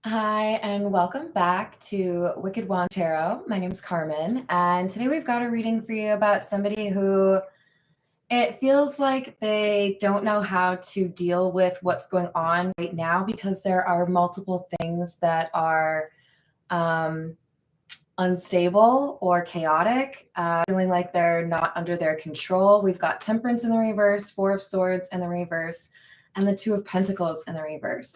Hi, and welcome back to Wicked Wand Tarot. My name is Carmen, and today we've got a reading for you about somebody who it feels like they don't know how to deal with what's going on right now because there are multiple things that are unstable or chaotic, feeling like they're not under their control. We've got Temperance in the reverse, Four of Swords in the reverse, and the Two of Pentacles in the reverse.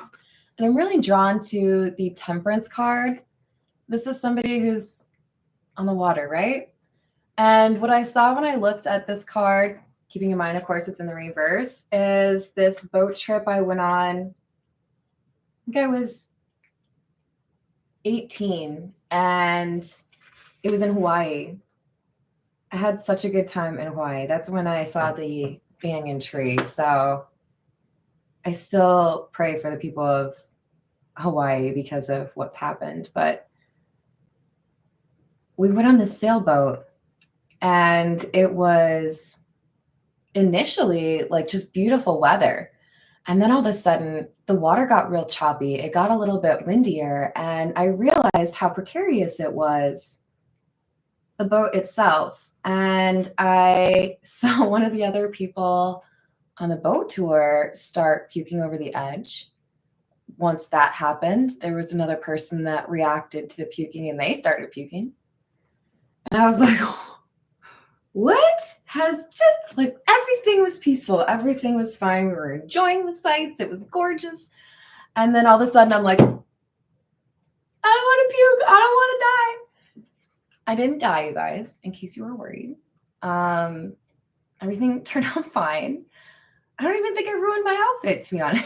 And I'm really drawn to the Temperance card. This is somebody who's on the water, right? And what I saw when I looked at this card, keeping in mind, of course, it's in the reverse, is this boat trip I went on. I think I was 18, and it was in Hawaii. I had such a good time in Hawaii. That's when I saw the banyan tree. So I still pray for the people of Hawaii because of what's happened. But we went on this sailboat, and it was initially like just beautiful weather. And then all of a sudden, the water got real choppy. It got a little bit windier, and I realized how precarious it was, the boat itself. And I saw one of the other people on the boat tour start puking over the edge. Once that happened, there was another person that reacted to the puking, and they started puking. And I was like, what has just, like, everything was peaceful. Everything was fine. We were enjoying the sights. It was gorgeous. And then all of a sudden I'm like, I don't want to puke. I don't want to die. I didn't die, you guys, in case you were worried. Everything turned out fine. I don't even think I ruined my outfit, to be honest.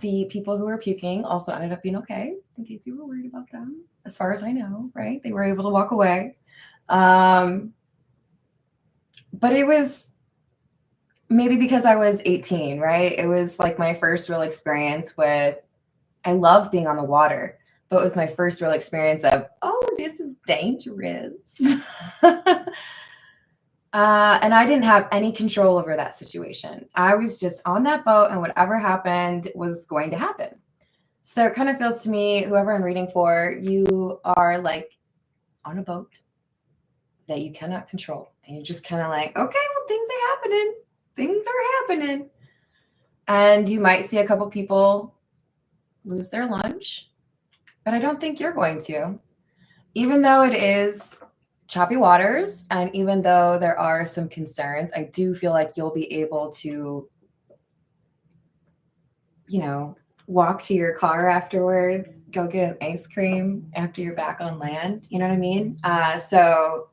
The people who were puking also ended up being okay, in case you were worried about them. As far as I know, right? They were able to walk away. But it was maybe because I was 18, right? It was like my first real experience with, I love being on the water, but it was my first real experience of, oh, this is dangerous. And I didn't have any control over that situation. I was just on that boat, and whatever happened was going to happen. So it kind of feels to me, whoever I'm reading for, you are like on a boat that you cannot control. And you're just kind of like, okay, well, things are happening. Things are happening. And you might see a couple people lose their lunch, but I don't think you're going to. Even though it is choppy waters, and even though there are some concerns, I do feel like you'll be able to, walk to your car afterwards, go get an ice cream after you're back on land. You know what I mean? So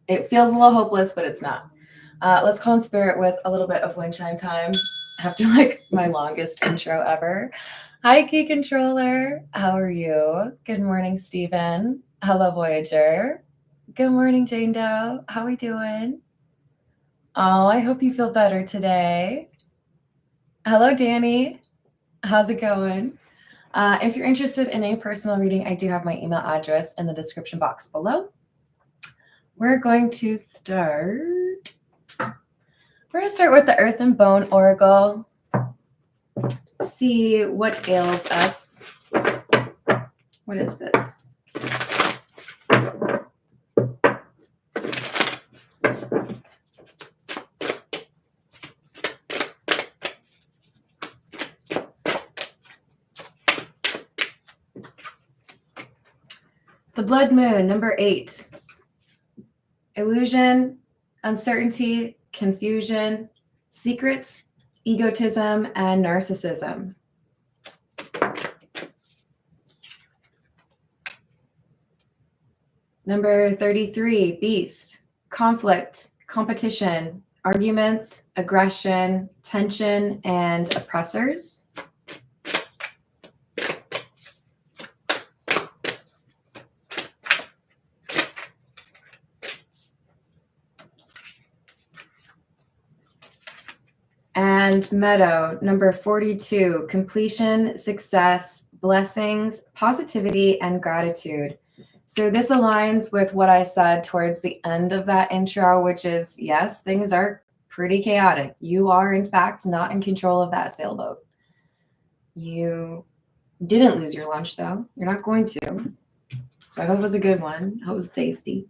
it feels a little hopeless, but it's not. Let's call in spirit with a little bit of wind chime time after like my longest intro ever. Hi, Key Controller. How are you? Good morning, Stephen. Hello, Voyager. Good morning, Jane Doe. How we doing? Oh, I hope you feel better today. Hello, Danny. How's it going? If you're interested in a personal reading, I do have my email address in the description box below. We're going to start. We're going to start with the Earth and Bone Oracle. See what ails us. What is this? The Blood Moon, number 8. Illusion, uncertainty, confusion, secrets, egotism, and narcissism. Number 33, Beast, conflict, competition, arguments, aggression, tension, and oppressors. And Meadow, number 42, completion, success, blessings, positivity, and gratitude. So this aligns with what I said towards the end of that intro, which is, yes, things are pretty chaotic. You are, in fact, not in control of that sailboat. You didn't lose your lunch, though. You're not going to. So I hope it was a good one. I hope it was tasty.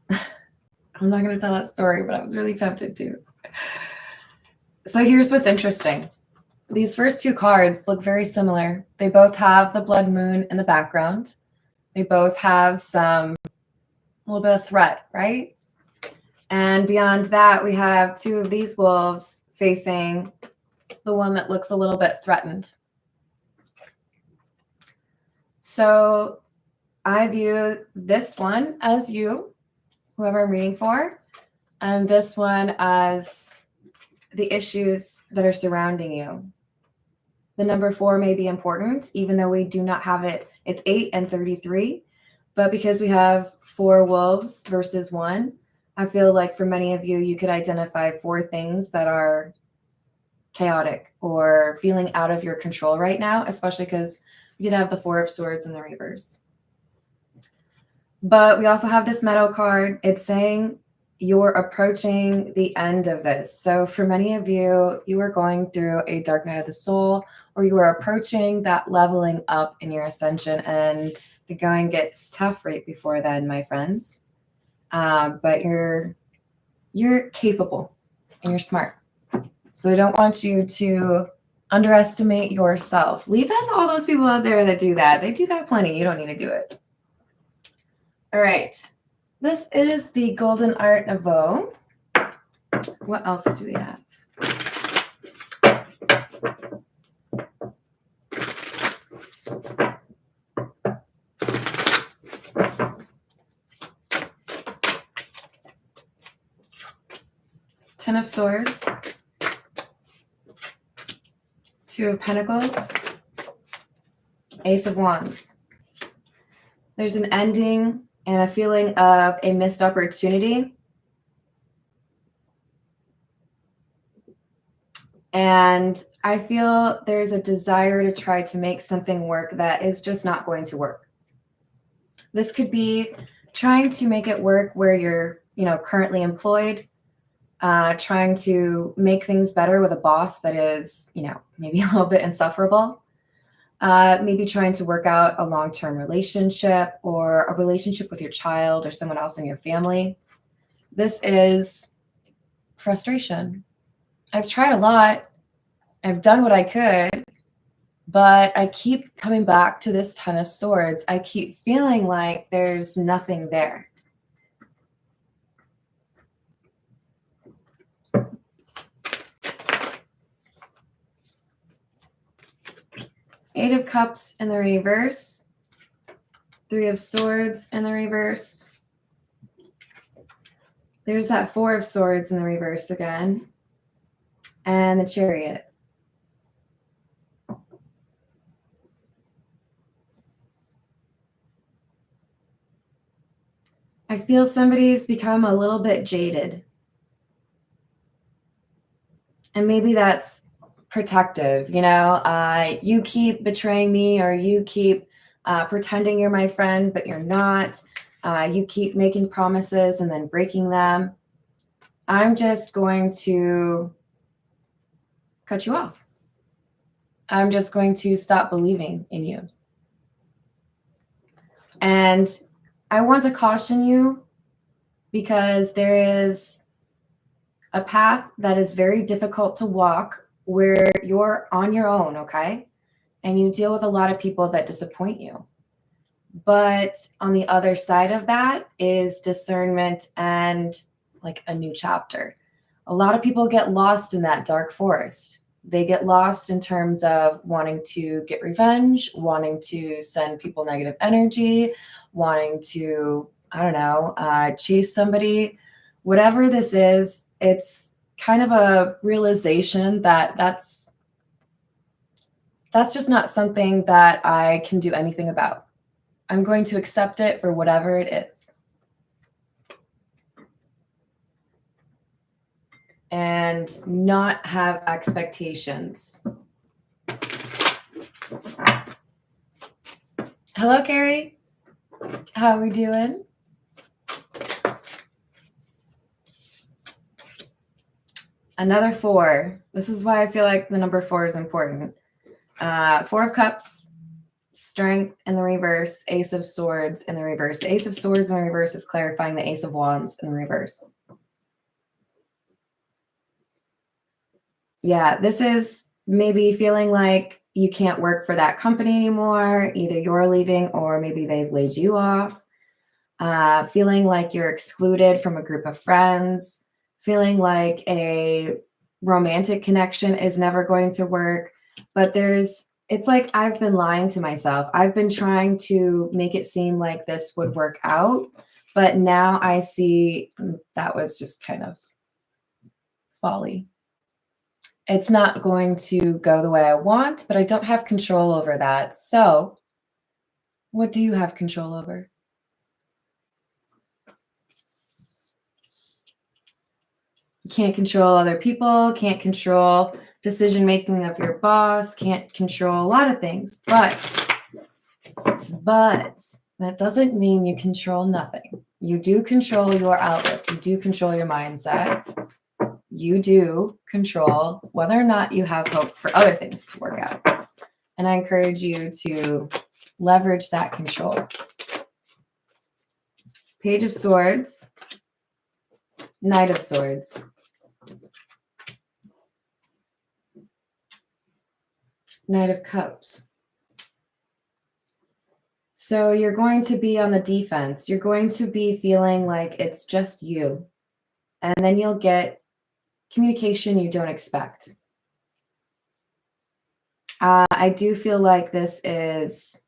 I'm not going to tell that story, but I was really tempted to. So here's what's interesting. These first two cards look very similar. They both have the blood moon in the background. They both have a little bit of threat, right? And beyond that, we have two of these wolves facing the one that looks a little bit threatened. So I view this one as you, whoever I'm reading for, and this one as the issues that are surrounding you. The number 4 may be important, even though we do not have it. It's 8 and 33. But because we have 4 wolves versus 1, I feel like for many of you, you could identify 4 things that are chaotic or feeling out of your control right now, especially because we did have the 4 of Swords in the reverse. But we also have this Meadow card. It's saying you're approaching the end of this. So for many of you, you are going through a dark night of the soul, or you are approaching that leveling up in your ascension, and the going gets tough right before then, my friends. But you're capable and you're smart. So I don't want you to underestimate yourself. Leave that to all those people out there that do that. They do that plenty. You don't need to do it. All right. This is the Golden Art Nouveau. What else do we have? Ten of Swords, 2 of Pentacles, Ace of Wands. There's an ending and a feeling of a missed opportunity. And I feel there's a desire to try to make something work that is just not going to work. This could be trying to make it work where you're, currently employed, trying to make things better with a boss that is, maybe a little bit insufferable. Maybe trying to work out a long-term relationship or a relationship with your child or someone else in your family. This is frustration. I've tried a lot. I've done what I could, but I keep coming back to this Ten of Swords. I keep feeling like there's nothing there. Eight of Cups in the reverse. 3 of Swords in the reverse. There's that 4 of Swords in the reverse again. And the Chariot. I feel somebody's become a little bit jaded. And maybe that's protective, you keep betraying me, or you keep pretending you're my friend, but you're not. You keep making promises and then breaking them. I'm just going to cut you off. I'm just going to stop believing in you. And I want to caution you because there is a path that is very difficult to walk where you're on your own, okay? And you deal with a lot of people that disappoint you. But on the other side of that is discernment and like a new chapter. A lot of people get lost in that dark forest. They get lost in terms of wanting to get revenge, wanting to send people negative energy, wanting to, chase somebody. Whatever this is, it's kind of a realization that that's just not something that I can do anything about. I'm going to accept it for whatever it is. And not have expectations. Hello, Carrie. How are we doing? Another 4. This is why I feel like the number 4 is important. 4 of Cups, Strength in the reverse, Ace of Swords in the reverse. The Ace of Swords in the reverse is clarifying the Ace of Wands in the reverse. Yeah, this is maybe feeling like you can't work for that company anymore. Either you're leaving or maybe they've laid you off. Feeling like you're excluded from a group of friends. Feeling like a romantic connection is never going to work. But it's like I've been lying to myself. I've been trying to make it seem like this would work out. But now I see that was just kind of folly. It's not going to go the way I want, but I don't have control over that. So, what do you have control over? You can't control other people, can't control decision making of your boss, can't control a lot of things. But that doesn't mean you control nothing. You do control your outlook. You do control your mindset. You do control whether or not you have hope for other things to work out. And I encourage you to leverage that control. Page of Swords, Knight of Swords. Knight of Cups. So you're going to be on the defense. You're going to be feeling like it's just you. And then you'll get communication you don't expect. I do feel like this is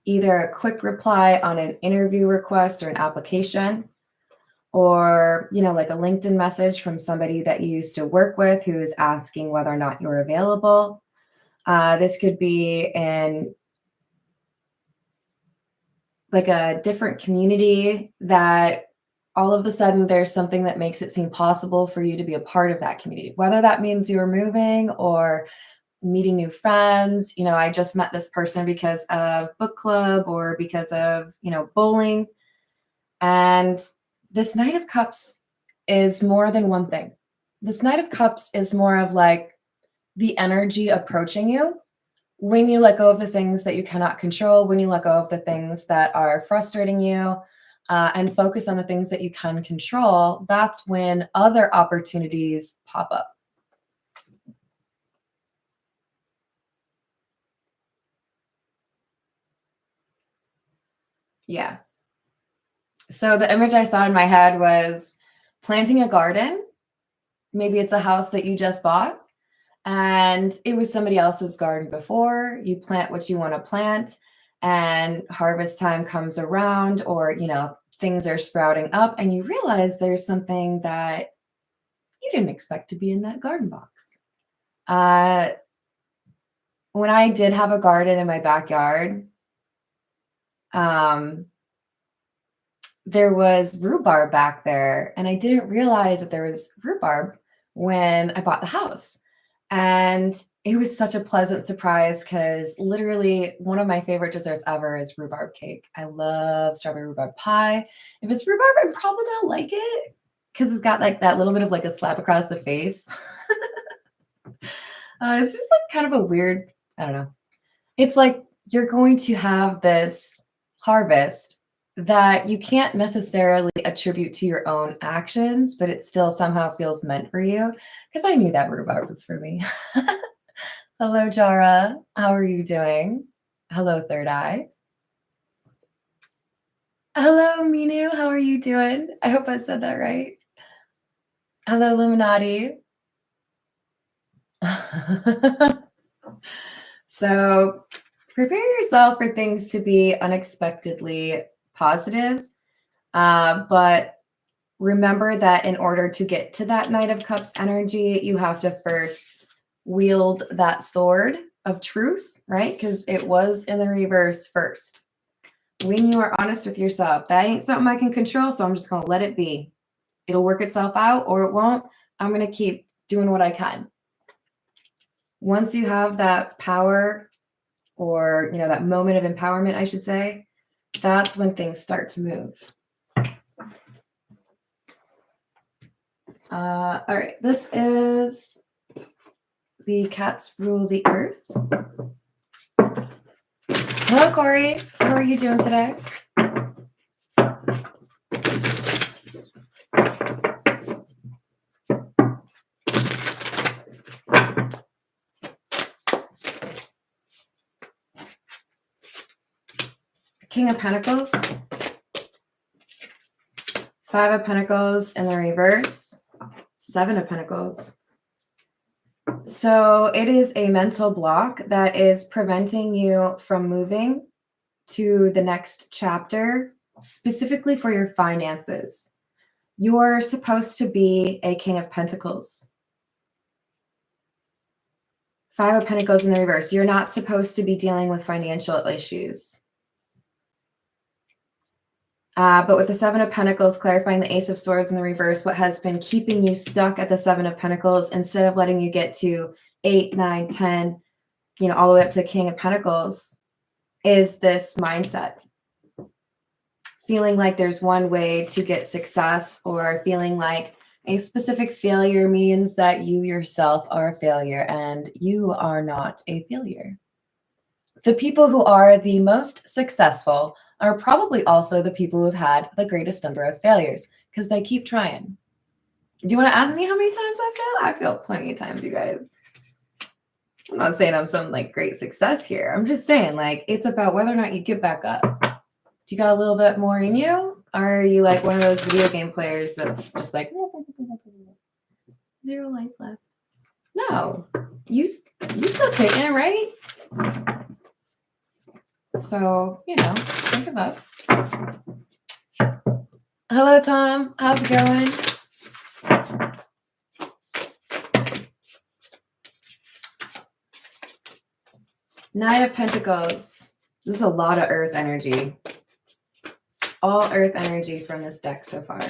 either a quick reply on an interview request or an application, or, like a LinkedIn message from somebody that you used to work with who is asking whether or not you're available. This could be in like a different community that all of a sudden there's something that makes it seem possible for you to be a part of that community, whether that means you're moving or meeting new friends. I just met this person because of book club or because of, bowling. And this Knight of Cups is more than one thing. This Knight of Cups is more of like the energy approaching you when you let go of the things that you cannot control, when you let go of the things that are frustrating you, and focus on the things that you can control. That's when other opportunities pop up. Yeah. So the image I saw in my head was planting a garden. Maybe it's a house that you just bought and it was somebody else's garden before. You plant what you want to plant and harvest time comes around, or, things are sprouting up and you realize there's something that you didn't expect to be in that garden box. When I did have a garden in my backyard, there was rhubarb back there, and I didn't realize that there was rhubarb when I bought the house. And it was such a pleasant surprise because literally one of my favorite desserts ever is rhubarb cake. I love strawberry rhubarb pie. If it's rhubarb, I'm probably gonna like it because it's got like that little bit of like a slap across the face. It's just like kind of a weird, I don't know. It's like you're going to have this harvest that you can't necessarily attribute to your own actions, but it still somehow feels meant for you. Because I knew that rhubarb was for me. Hello, Jara. How are you doing? Hello, Third Eye. Hello, Minu. How are you doing? I hope I said that right. Hello, Illuminati. So prepare yourself for things to be unexpectedly positive. But remember that in order to get to that Knight of Cups energy, you have to first wield that sword of truth, right? Because it was in the reverse first. When you are honest with yourself, that ain't something I can control, so I'm just going to let it be. It'll work itself out or it won't. I'm going to keep doing what I can. Once you have that power, or that moment of empowerment, I should say, that's when things start to move. All right, this is the cats rule the earth. Hello, Corey. How are you doing today? King of Pentacles, Five of Pentacles in the reverse, Seven of Pentacles. So it is a mental block that is preventing you from moving to the next chapter, specifically for your finances. You're supposed to be a King of Pentacles. Five of Pentacles in the reverse. You're not supposed to be dealing with financial issues. But with the Seven of Pentacles, clarifying the Ace of Swords in the reverse, what has been keeping you stuck at the Seven of Pentacles instead of letting you get to 8, 9, 10, all the way up to King of Pentacles is this mindset. Feeling like there's one way to get success, or feeling like a specific failure means that you yourself are a failure, and you are not a failure. The people who are the most successful are probably also the people who've had the greatest number of failures because they keep trying. Do you want to ask me how many times I fail? I failed plenty of times, you guys. I'm not saying I'm some great success here. I'm just saying it's about whether or not you get back up. Do you got a little bit more in you? Or are you like one of those video game players that's just like 0 life left? No, you still kicking, right? So, think about. Hello, Tom. How's it going? Nine of Pentacles. This is a lot of earth energy. All earth energy from this deck so far.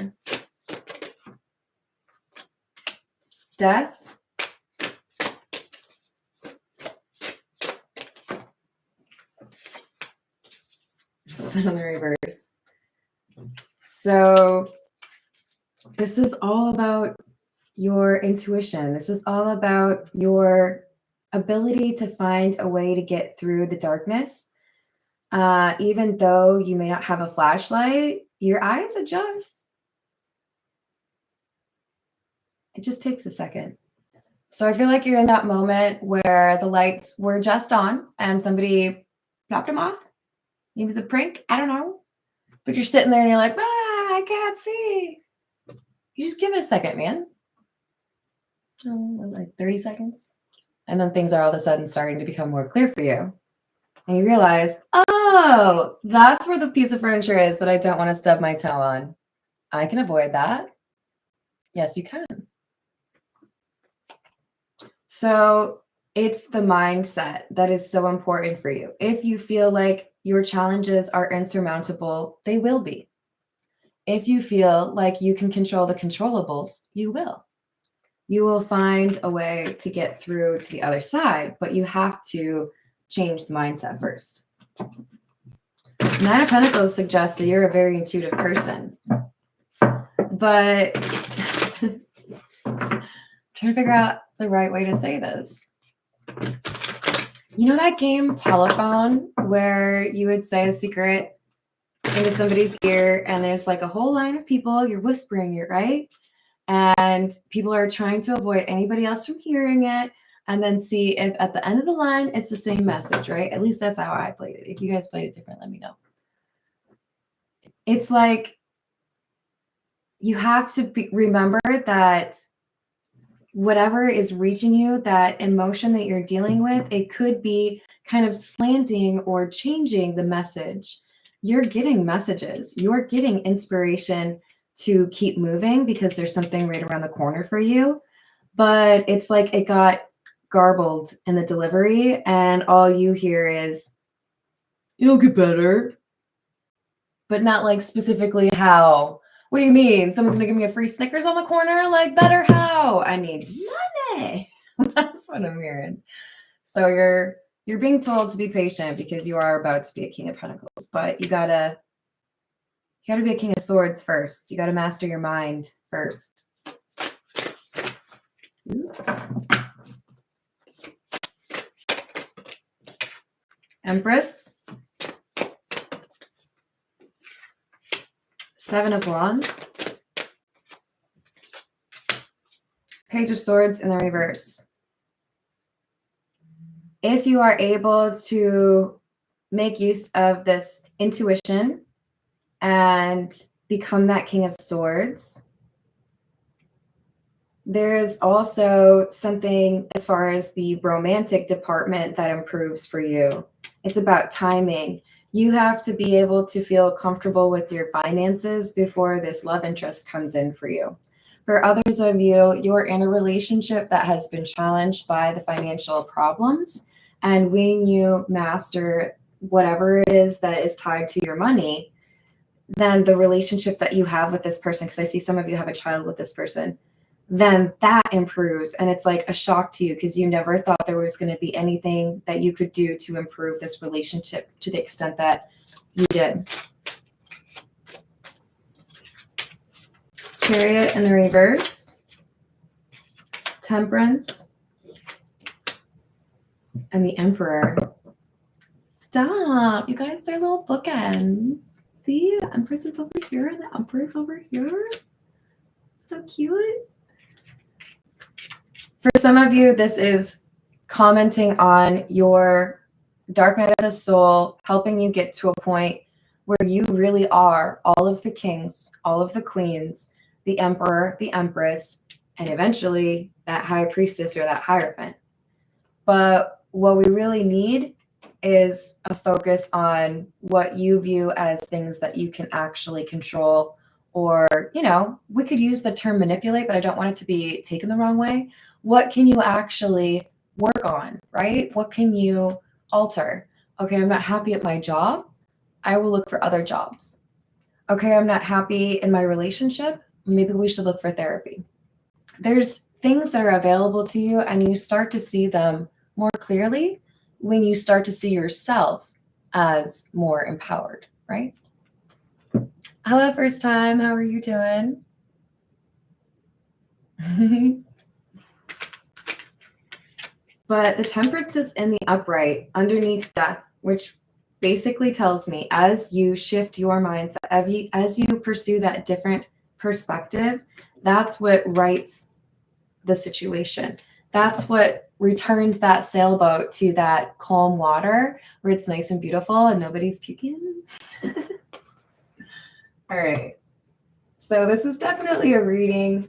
Death. Sun in the reverse. So this is all about your intuition. This is all about your ability to find a way to get through the darkness. Even though you may not have a flashlight, your eyes adjust. It just takes a second. So I feel like you're in that moment where the lights were just on and somebody dropped them off. Maybe it was a prank. I don't know. But you're sitting there and you're like, I can't see. You just give it a second, man. Like 30 seconds. And then things are all of a sudden starting to become more clear for you. And you realize, oh, that's where the piece of furniture is that I don't want to stub my toe on. I can avoid that. Yes, you can. So it's the mindset that is so important for you. If you feel like your challenges are insurmountable, they will be. If you feel like you can control the controllables, you will. You will find a way to get through to the other side, but you have to change the mindset first. Nine of Pentacles suggests that you're a very intuitive person, but I'm trying to figure out the right way to say this. You know that game Telephone where you would say a secret into somebody's ear and there's like a whole line of people, you're whispering it, right? And people are trying to avoid anybody else from hearing it and then see if at the end of the line, it's the same message, right? At least that's how I played it. If you guys played it different, let me know. It's like you have to remember that whatever is reaching you, that emotion that you're dealing with, it could be kind of slanting or changing the message. You're getting messages. You're getting inspiration to keep moving because there's something right around the corner for you. But it's like it got garbled in the delivery and all you hear is, it'll get better. But not like specifically how. What do you mean? Someone's going to give me a free Snickers on the corner? Like, better how? I need money. That's what I'm hearing. So you're being told to be patient because you are about to be a King of Pentacles, but you gotta be a King of Swords first. You gotta master your mind first. Empress. Seven of Wands. Page of Swords in the reverse. If you are able to make use of this intuition and become that King of Swords, there's also something as far as the romantic department that improves for you. It's about timing. You have to be able to feel comfortable with your finances before this love interest comes in for you. For others of you, you're in a relationship that has been challenged by the financial problems. And when you master whatever it is that is tied to your money, then the relationship that you have with this person, because I see some of you have a child with this person, then that improves. And it's like a shock to you because you never thought there was going to be anything that you could do to improve this relationship to the extent that you did. Chariot in the reverse. Temperance. And the Emperor. Stop. You guys, they're little bookends. See, the Empress is over here and the Emperor is over here. So cute. For some of you, this is commenting on your dark night of the soul, helping you get to a point where you really are all of the kings, all of the queens, the Emperor, the Empress, and eventually that High Priestess or that Hierophant. But what we really need is a focus on what you view as things that you can actually control. Or, you know, we could use the term manipulate, but I don't want it to be taken the wrong way. What can you actually work on, right? What can you alter? Okay, I'm not happy at my job. I will look for other jobs. Okay, I'm not happy in my relationship. Maybe we should look for therapy. There's things that are available to you, and you start to see them more clearly when you start to see yourself as more empowered, right? Hello, first time. How are you doing? But the Temperance is in the upright underneath Death, which basically tells me as you shift your mindset, as you pursue that different perspective, that's what rights the situation. That's what returns that sailboat to that calm water where it's nice and beautiful and nobody's puking. All right. So this is definitely a reading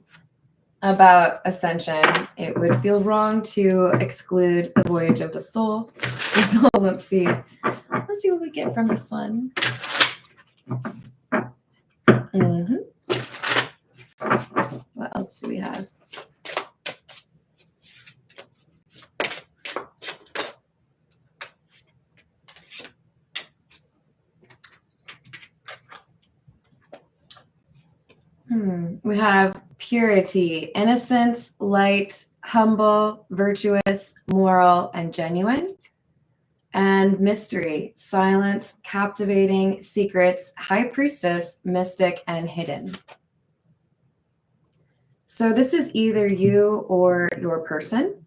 about ascension. It would feel wrong to exclude the voyage of the soul. So let's see what we get from this one. What else do we have? We have purity, innocence, light, humble, virtuous, moral, and genuine. And mystery, silence, captivating, secrets, high priestess, mystic, and hidden. So this is either you or your person.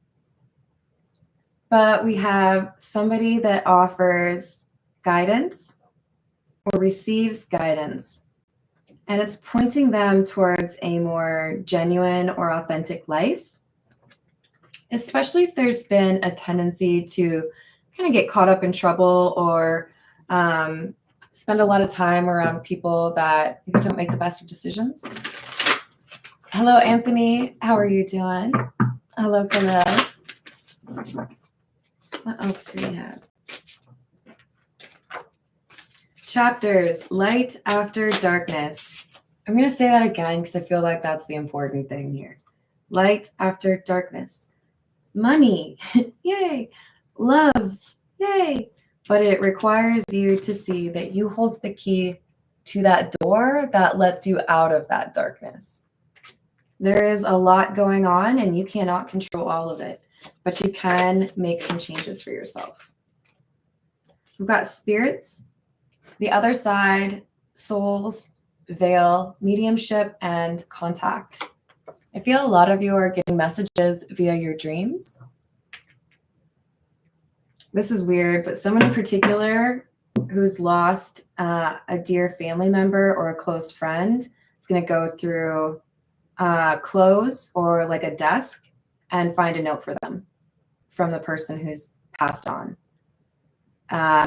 But we have somebody that offers guidance or receives guidance. And it's pointing them towards a more genuine or authentic life, especially if there's been a tendency to kind of get caught up in trouble or spend a lot of time around people that maybe don't make the best of decisions. Hello, Anthony. How are you doing? Hello, Camille. What else do we have? Chapters, light after darkness. I'm going to say that again because I feel like that's the important thing here. Light after darkness. Money, yay. Love, yay. But it requires you to see that you hold the key to that door that lets you out of that darkness. There is a lot going on and you cannot control all of it, but you can make some changes for yourself. We've got spirits, the other side, souls, veil, mediumship, and contact. I feel a lot of you are getting messages via your dreams. This is weird, but someone in particular who's lost a dear family member or a close friend is going to go through clothes or like a desk and find a note for them from the person who's passed on.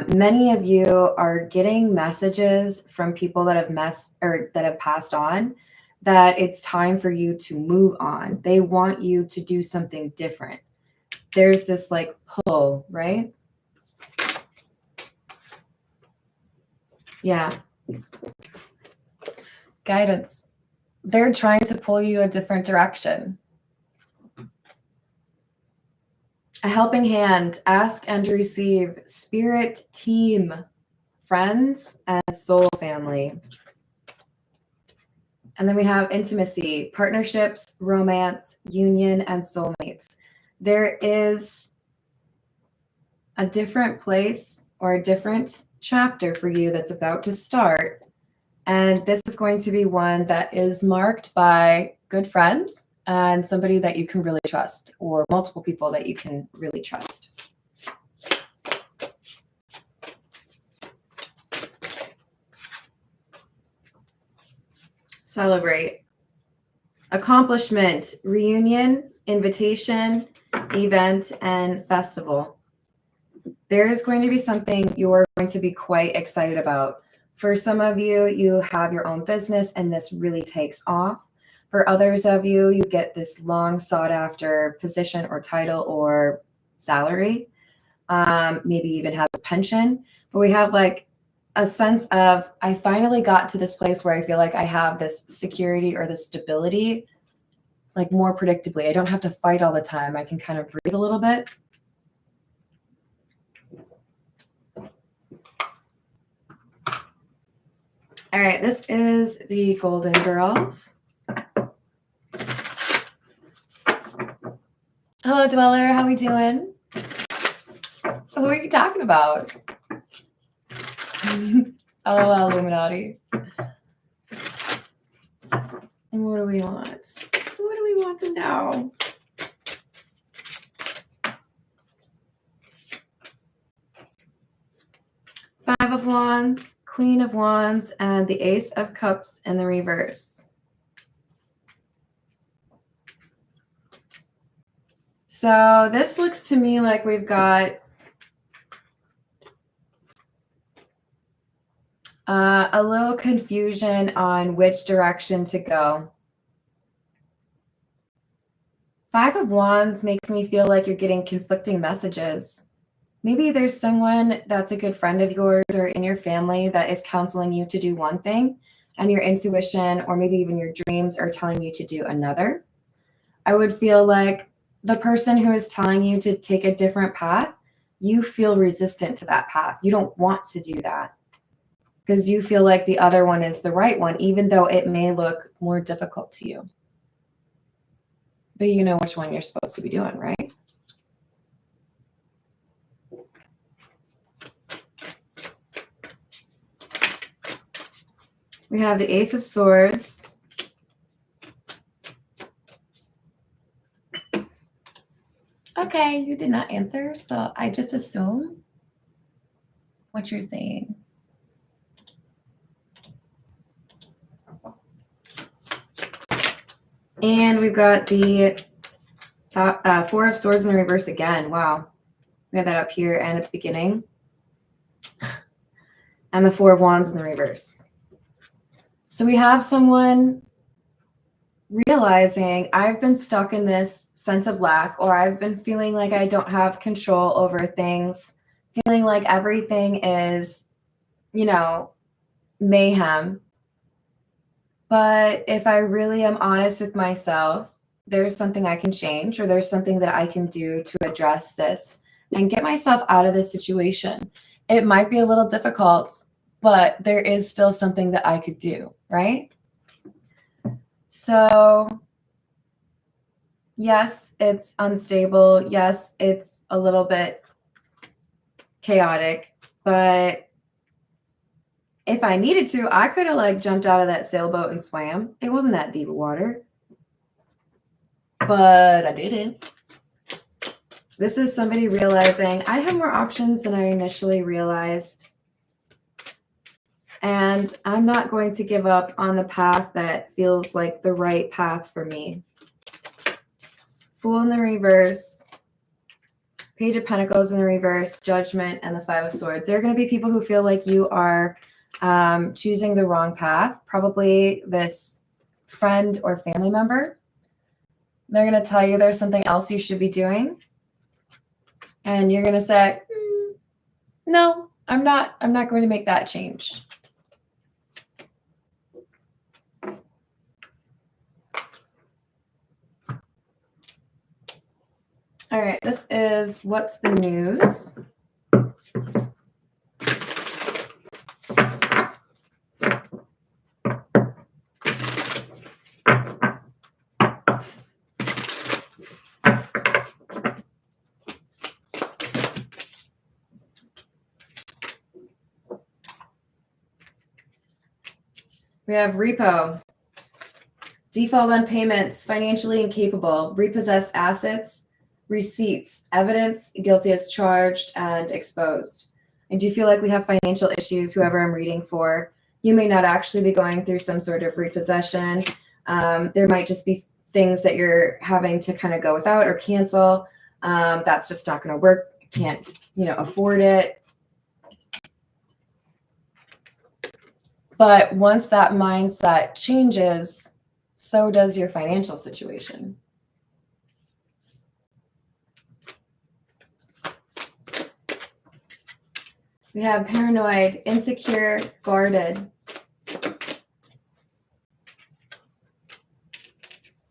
Many of you are getting messages from people that have passed on that it's time for you to move on. They want you to do something different. There's this like pull, right? Yeah. Guidance. They're trying to pull you a different direction. A helping hand, ask and receive, spirit team, friends, and soul family. And then we have intimacy, partnerships, romance, union, and soulmates. There is a different place or a different chapter for you that's about to start. And this is going to be one that is marked by good friends and somebody that you can really trust, or multiple people that you can really trust. Celebrate. Accomplishment, reunion, invitation, event, and festival. There is going to be something you're going to be quite excited about. For some of you, you have your own business and this really takes off. For others of you, you get this long sought after position or title or salary, maybe even has a pension. But we have like a sense of, I finally got to this place where I feel like I have this security or this stability, like more predictably. I don't have to fight all the time. I can kind of breathe a little bit. All right, this is the Golden Girls. Hello, Dweller. How we doing? Who are you talking about? LOL, Illuminati. What do we want? What do we want to know? Five of Wands, Queen of Wands, and the Ace of Cups in the reverse. So this looks to me like we've got a little confusion on which direction to go. Five of Wands makes me feel like you're getting conflicting messages. Maybe there's someone that's a good friend of yours or in your family that is counseling you to do one thing, and your intuition or maybe even your dreams are telling you to do another. I would feel like the person who is telling you to take a different path, you feel resistant to that path. You don't want to do that because you feel like the other one is the right one, even though it may look more difficult to you. But you know which one you're supposed to be doing, right? We have the Ace of Swords. Okay, you did not answer, so I just assume what you're saying. And we've got the Four of Swords in the reverse again. Wow. We have that up here and at the beginning. And the Four of Wands in the reverse. So we have someone realizing I've been stuck in this sense of lack, or I've been feeling like I don't have control over things, feeling like everything is, mayhem. But if I really am honest with myself, there's something I can change, or there's something that I can do to address this and get myself out of this situation. It might be a little difficult, but there is still something that I could do, right? So yes, it's unstable. Yes, it's a little bit chaotic, but if I needed to, I could have jumped out of that sailboat and swam. It wasn't that deep of water. but I didn't. This is somebody realizing I have more options than I initially realized. And I'm not going to give up on the path that feels like the right path for me. Fool in the reverse, Page of Pentacles in the reverse, Judgment, and the Five of Swords. There are going to be people who feel like you are choosing the wrong path, probably this friend or family member. They're going to tell you there's something else you should be doing. And you're going to say, no, I'm not going to make that change. All right, this is What's the News? We have repo, default on payments, financially incapable, repossessed assets, receipts, evidence, guilty as charged, and exposed. I do feel like we have financial issues, whoever I'm reading for. You may not actually be going through some sort of repossession. There might just be things that you're having to kind of go without or cancel. That's just not going to work. Can't, afford it. But once that mindset changes, so does your financial situation. We have paranoid, insecure, guarded.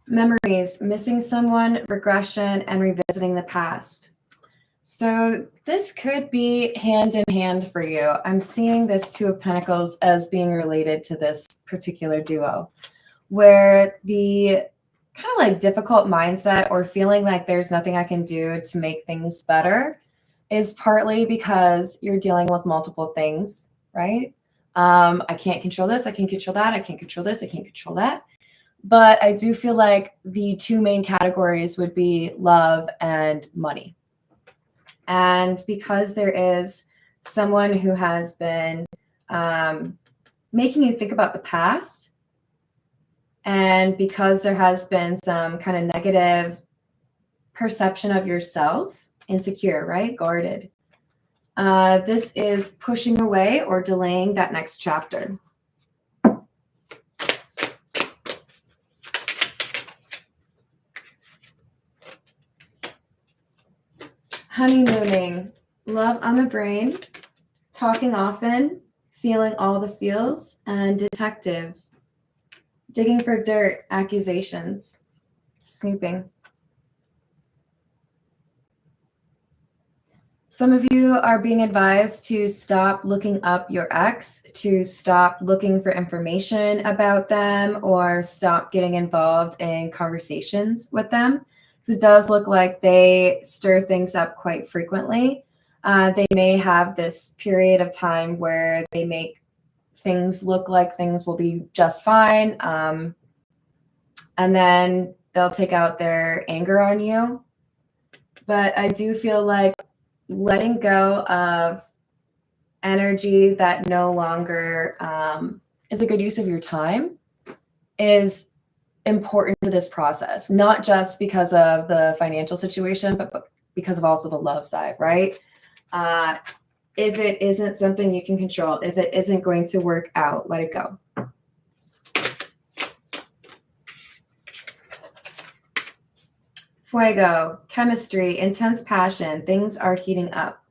Memories, missing someone, regression, and revisiting the past. So this could be hand in hand for you. I'm seeing this Two of Pentacles as being related to this particular duo, where the kind of like difficult mindset or feeling like there's nothing I can do to make things better is partly because you're dealing with multiple things, right? I can't control this. I can't control that. I can't control this. I can't control that. But I do feel like the two main categories would be love and money. And because there is someone who has been making you think about the past, and because there has been some kind of negative perception of yourself, insecure, right? Guarded. This is pushing away or delaying that next chapter. Honeymooning, love on the brain, talking often, feeling all the feels, and detective, digging for dirt, accusations, snooping. Some of you are being advised to stop looking up your ex, to stop looking for information about them, or stop getting involved in conversations with them. It does look like they stir things up quite frequently. They may have this period of time where they make things look like things will be just fine. And then they'll take out their anger on you. But I do feel like letting go of energy that no longer is a good use of your time is important to this process, not just because of the financial situation, but because of also the love side, right? If it isn't something you can control, if it isn't going to work out, let it go. Fuego, chemistry, intense passion, things are heating up.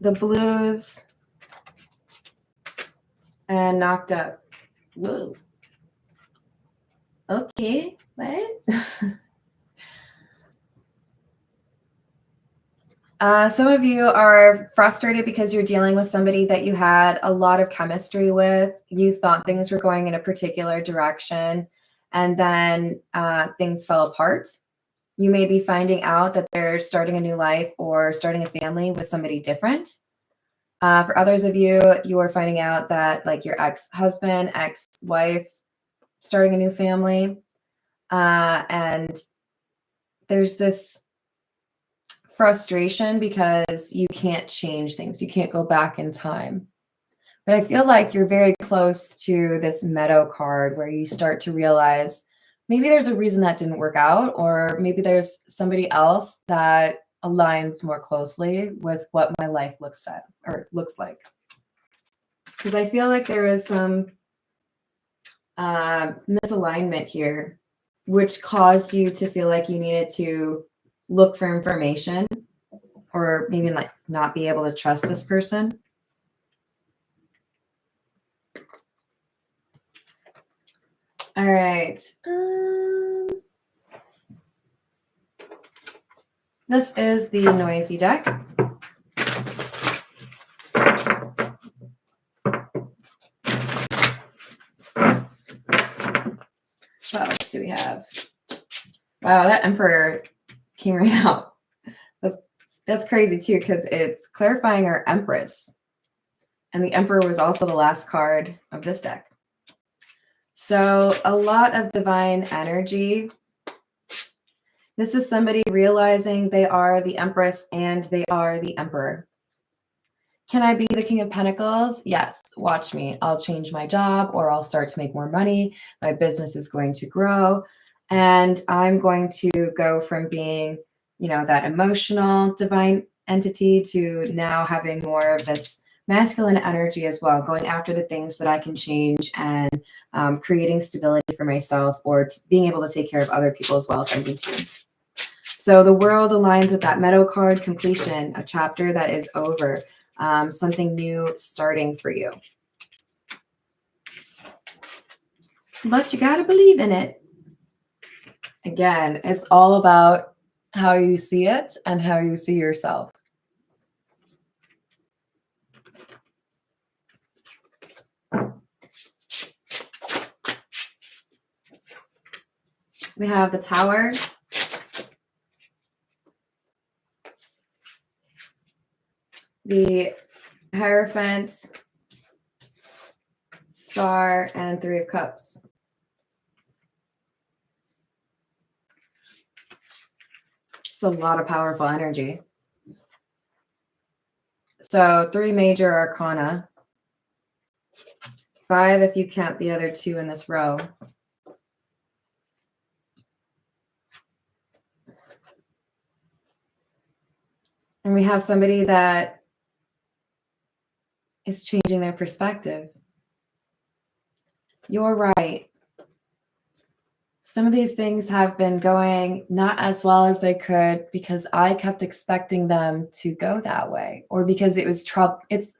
The blues and knocked up. Whoa. Okay, what? Some of you are frustrated because you're dealing with somebody that you had a lot of chemistry with. You thought things were going in a particular direction, and then things fell apart. You may be finding out that they're starting a new life or starting a family with somebody different. For others of you, you are finding out that like your ex-husband, ex-wife, starting a new family. And there's this frustration because you can't change things. You can't go back in time. But I feel like you're very close to this Meadow card where you start to realize maybe there's a reason that didn't work out, or maybe there's somebody else that aligns more closely with what my life looks like. Because I feel like there is some misalignment here, which caused you to feel like you needed to look for information or maybe like not be able to trust this person. All right. This is the noisy deck. What else do we have? Wow, that Emperor came right out. That's crazy too, because it's clarifying our Empress. And the Emperor was also the last card of this deck. So a lot of divine energy. This is somebody realizing they are the Empress and they are the Emperor. Can I be the King of Pentacles? Yes. Watch me. I'll change my job, or I'll start to make more money. My business is going to grow. And I'm going to go from being, that emotional divine entity to now having more of this masculine energy as well, going after the things that I can change and creating stability for myself, or being able to take care of other people as well if I need to. So the world aligns with that Meadow card, completion, a chapter that is over. Something new starting for you. But you got to believe in it. Again, it's all about how you see it and how you see yourself. We have the Tower. The Hierophant, Star, and Three of Cups. It's a lot of powerful energy. So 3 major arcana. 5 if you count the other 2 in this row. And we have somebody that is changing their perspective. You're right. Some of these things have been going not as well as they could because I kept expecting them to go that way, or because it was trouble. It's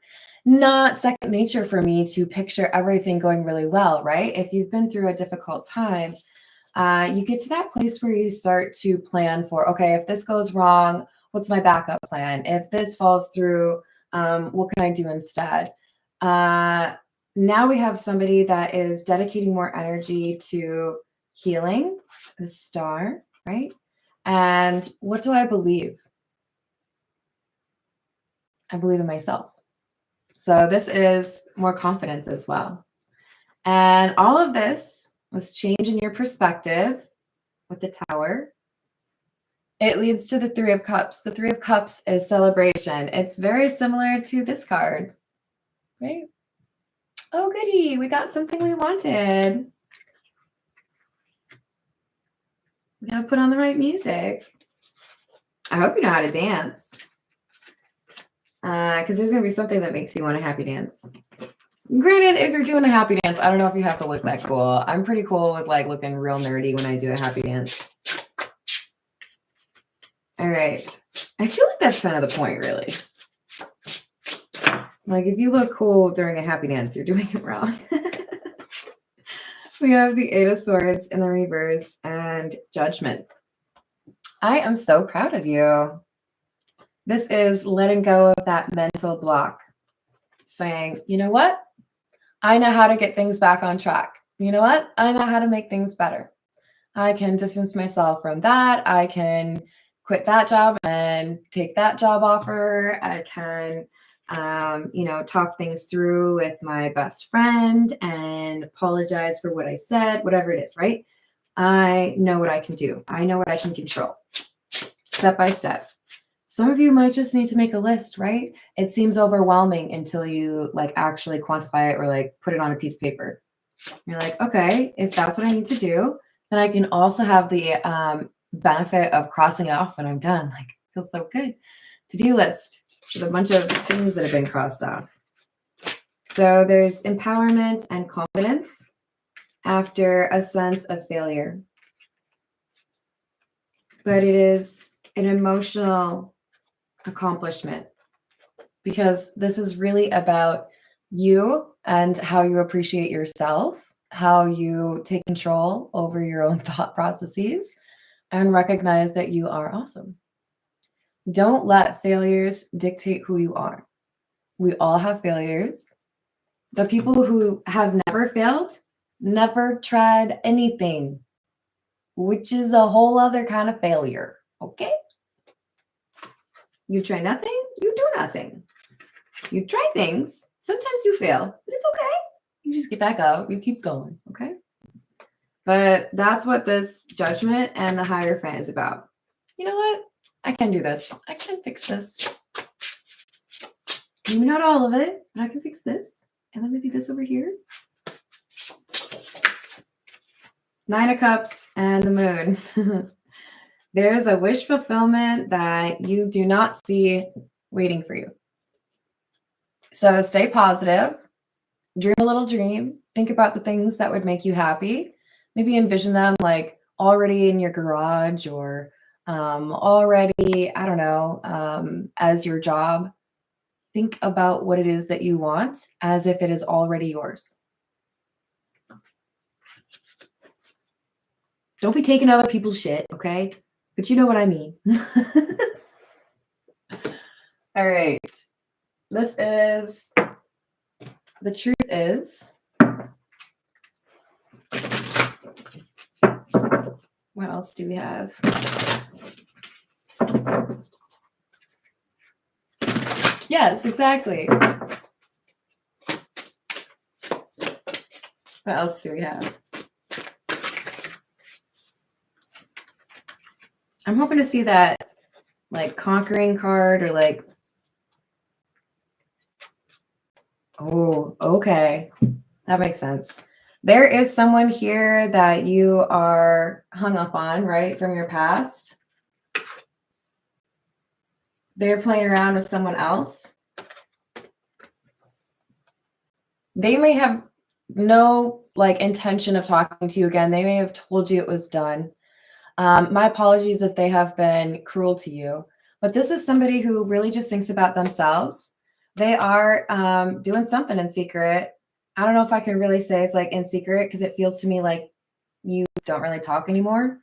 not second nature for me to picture everything going really well, right? If you've been through a difficult time, you get to that place where you start to plan for, okay, if this goes wrong, what's my backup plan? If this falls through, what can I do instead? Now we have somebody that is dedicating more energy to healing, the Star, right? And what do I believe? I believe in myself. So this is more confidence as well. And all of this was changing your perspective with the Tower. It leads to the Three of Cups. The Three of Cups is celebration. It's very similar to this card, right? Oh, goody. We got something we wanted. We gotta put on the right music. I hope you know how to dance. Because there's going to be something that makes you want a happy dance. Granted, if you're doing a happy dance, I don't know if you have to look that cool. I'm pretty cool with like looking real nerdy when I do a happy dance. All right. I feel like that's kind of the point, really. Like if you look cool during a happy dance, you're doing it wrong. We have the Eight of Swords in the reverse and Judgment. I am so proud of you. This is letting go of that mental block. Saying, you know what? I know how to get things back on track. You know what? I know how to make things better. I can distance myself from that. I can quit that job and take that job offer. I can talk things through with my best friend and apologize for what I said, whatever it is, right? I know what I can do. I know what I can control step by step. Some of you might just need to make a list, right? It seems overwhelming until you like actually quantify it or like put it on a piece of paper. You're like, okay, if that's what I need to do, then I can also have the benefit of crossing it off when I'm done. Like, it feels so good. To-do list with a bunch of things that have been crossed off. So there's empowerment and confidence after a sense of failure. But it is an emotional accomplishment because this is really about you and how you appreciate yourself, how you take control over your own thought processes, and recognize that you are awesome. Don't let failures dictate who you are. We all have failures. The people who have never failed never tried anything, which is a whole other kind of failure. Okay? You try nothing, you do nothing. You try things, sometimes you fail, but it's okay. You just get back up, you keep going, okay? But that's what this judgment and the Hierophant is about. You know what? I can do this. I can fix this. Maybe not all of it, but I can fix this. And then maybe this over here. Nine of Cups and the Moon. There's a wish fulfillment that you do not see waiting for you. So stay positive, dream a little dream, think about the things that would make you happy. Maybe envision them like already in your garage or already, I don't know, as your job. Think about what it is that you want as if it is already yours. Don't be taking other people's shit, okay? But you know what I mean. All right. This is, the truth is, what else do we have? Yes, exactly. What else do we have? I'm hoping to see that like conquering card or like, oh, okay. That makes sense. There is someone here that you are hung up on, right, from your past. They're playing around with someone else. They may have no like intention of talking to you again. They may have told you it was done. My apologies if they have been cruel to you, but this is somebody who really just thinks about themselves. They are doing something in secret. I don't know if I can really say it's like in secret because it feels to me like you don't really talk anymore.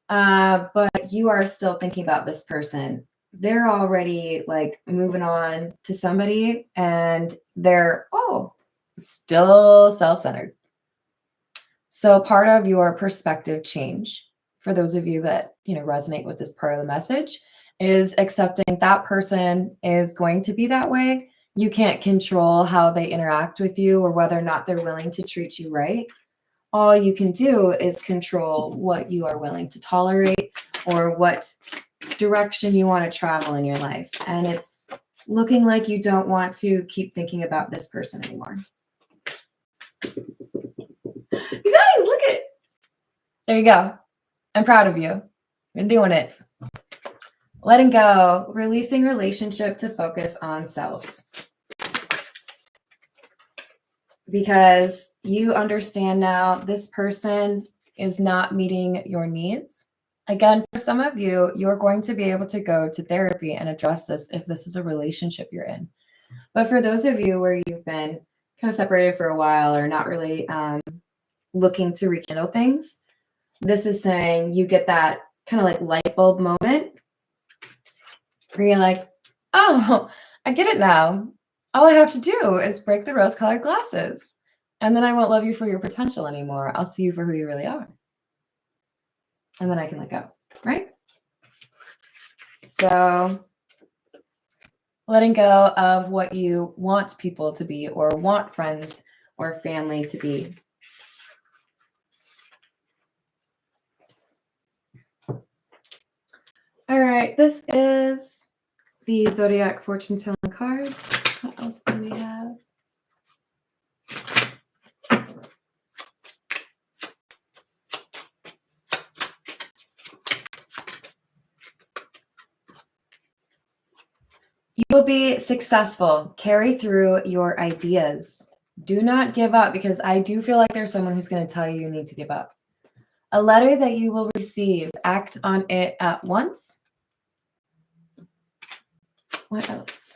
But you are still thinking about this person. They're already like moving on to somebody and they're, still self-centered. So part of your perspective change, for those of you that, resonate with this part of the message, is accepting that person is going to be that way. You can't control how they interact with you or whether or not they're willing to treat you right. All you can do is control what you are willing to tolerate or what direction you want to travel in your life. And it's looking like you don't want to keep thinking about this person anymore. You guys, look at it. There you go. I'm proud of you. You're doing it. Letting go, releasing relationship to focus on self. Because you understand now this person is not meeting your needs. Again, for some of you, you're going to be able to go to therapy and address this if this is a relationship you're in. But for those of you where you've been kind of separated for a while or not really looking to rekindle things, this is saying you get that kind of like light bulb moment where you're like, oh, I get it now. All I have to do is break the rose-colored glasses. And then I won't love you for your potential anymore. I'll see you for who you really are. And then I can let go, right? So letting go of what you want people to be or want friends or family to be. All right, this is the Zodiac Fortune Telling cards. What else do we have? You will be successful. Carry through your ideas. Do not give up, because I do feel like there's someone who's going to tell you you need to give up. A letter that you will receive. Act on it at once. What else?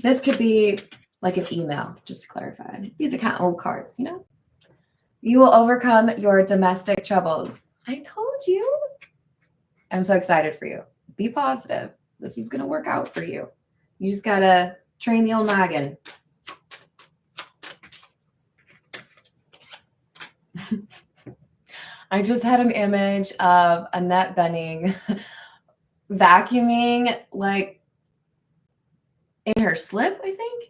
This could be like an email, just to clarify. These are kind of old cards, you know? You will overcome your domestic troubles. I told you. I'm so excited for you. Be positive. This is going to work out for you. You just got to train the old noggin. I just had an image of Annette Bening vacuuming like in her slip, I think.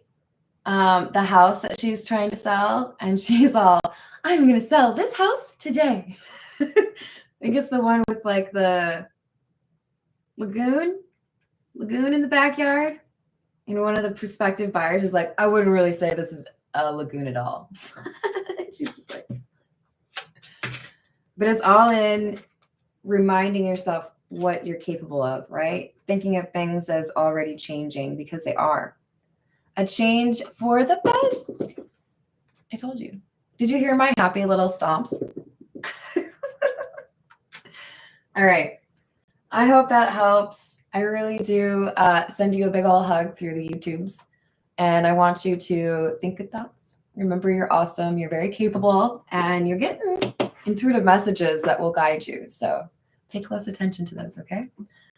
The house that she's trying to sell, and she's all, I'm going to sell this house today. I think it's the one with like the lagoon in the backyard. And one of the prospective buyers is like, I wouldn't really say this is a lagoon at all. She's just like, but it's all in reminding yourself what you're capable of, right? Thinking of things as already changing, because they are. A change for the best. I told you. Did you hear my happy little stomps? All right. I hope that helps. I really do send you a big ol' hug through the YouTubes. And I want you to think good thoughts. Remember, you're awesome. You're very capable. And you're getting intuitive messages that will guide you. So pay close attention to those, okay?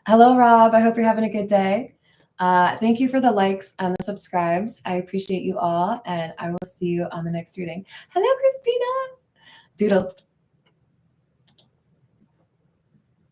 Hello, Rob. I hope you're having a good day. Thank you for the likes and the subscribes. I appreciate you all. And I will see you on the next reading. Hello, Christina. Doodles.